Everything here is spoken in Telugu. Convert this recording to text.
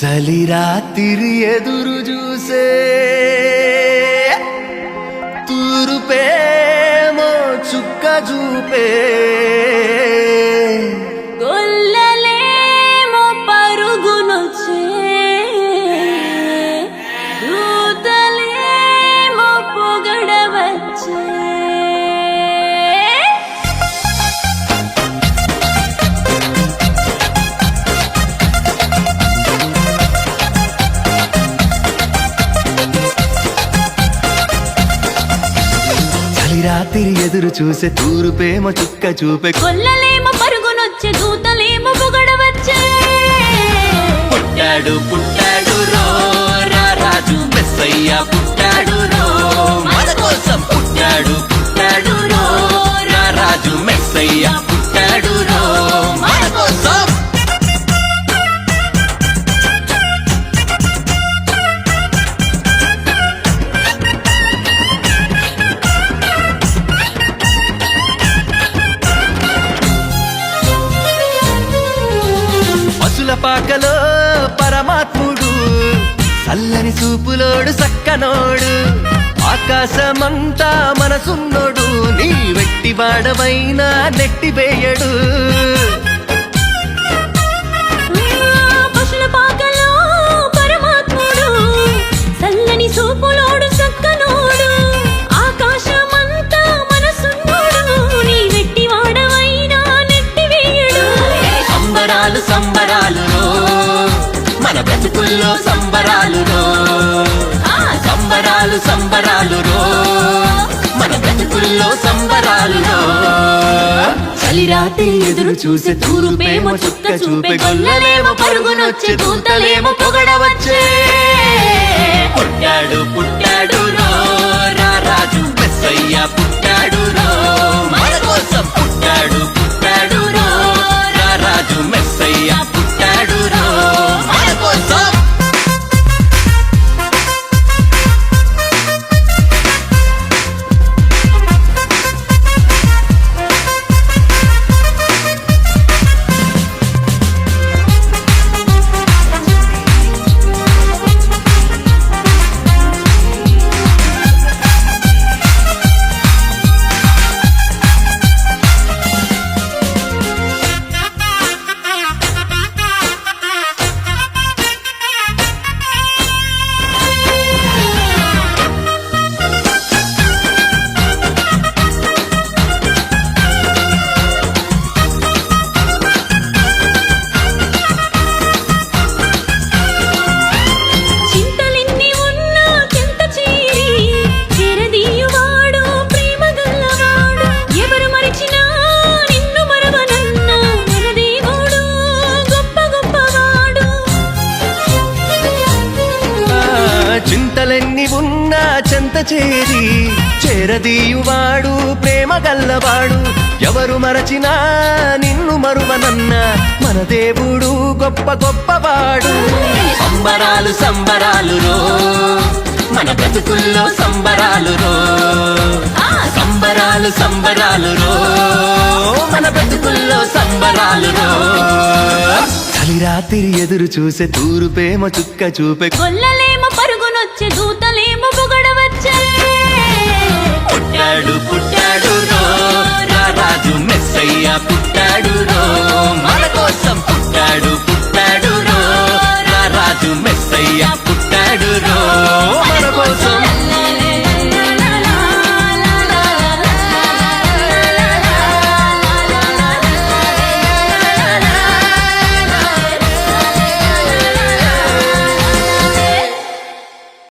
చలి రాత్రి ఎదురు చూసే తూరుపేమో చుక్క చూపే గొల్లలేమో పరుగునొచ్చే దూతలేమో పొగడవచ్చే రాత్రి ఎదురు చూసే తూరుపేమో చుక్క చూపే గొల్లలేమో పరుగునొచ్చే దూతలేమో పొగడవచ్చే పుట్టాడు పుట్టాడు రో రాజు మెస్సయ్య పుట్టాడు రో మన కోసం పుట్టాడు పుట్టాడు రో రాజు మెస్సయ్య పుట్టాడు రో మన కోసం పాకలో పరమాత్ముడు చల్లని చూపులోడు సక్కనోడు ఆకాశమంతా మనసున్నోడు నీ వెట్టి వాడవైనా నెట్టివేయడు పశుల పాకలో పరమాత్ముడు చల్లని చూపులోడు సక్కనోడు ఆకాశమంతా మనసున్నోడు నీ వెట్టి వాడవైనా నెట్టివేయడు సంబరాలు సంబరాలు మన బ్రతుకుల్లో సంబరాలు సంబరాలు సంబరాలు మన బ్రతుకుల్లో సంబరాలు చలి రాత్రి ఎదురు చూసే తూరుపేమో చుక్క చూపే గొల్లలేమో పరుగునొచ్చే దూతలేమో పొగడవచ్చే పుట్టాడు పుట్టాడు రాజు మెస్సయ్య పుట్టాడు మన కోసం పుట్టాడు పుట్టాడు రాజు మెస్సయ్య పుట్టాడు మన కోసం చింతలెన్ని ఉన్నా చెంత చేరి చేరదీయువాడు ప్రేమ గల్లవాడు ఎవరు మరచినా నిన్ను మరువనన్న మన దేవుడు గొప్ప గొప్పవాడు సంబరాలు సంబరాలు మన బ్రతుకుల్లో సంబరాలు సంబరాలు సంబరాలు మన బ్రతుకుల్లో సంబరాలు చలి రాత్రి ఎదురు చూసే తూరుపేమో చుక్క చూపే గొల్లలేమో పరుగునొచ్చే దూతలేమో పొగడవచ్చే పుట్టాడు పుట్టాడు రాజు మెస్సయ్య పుట్టాడు మన కోసం పుట్టాడు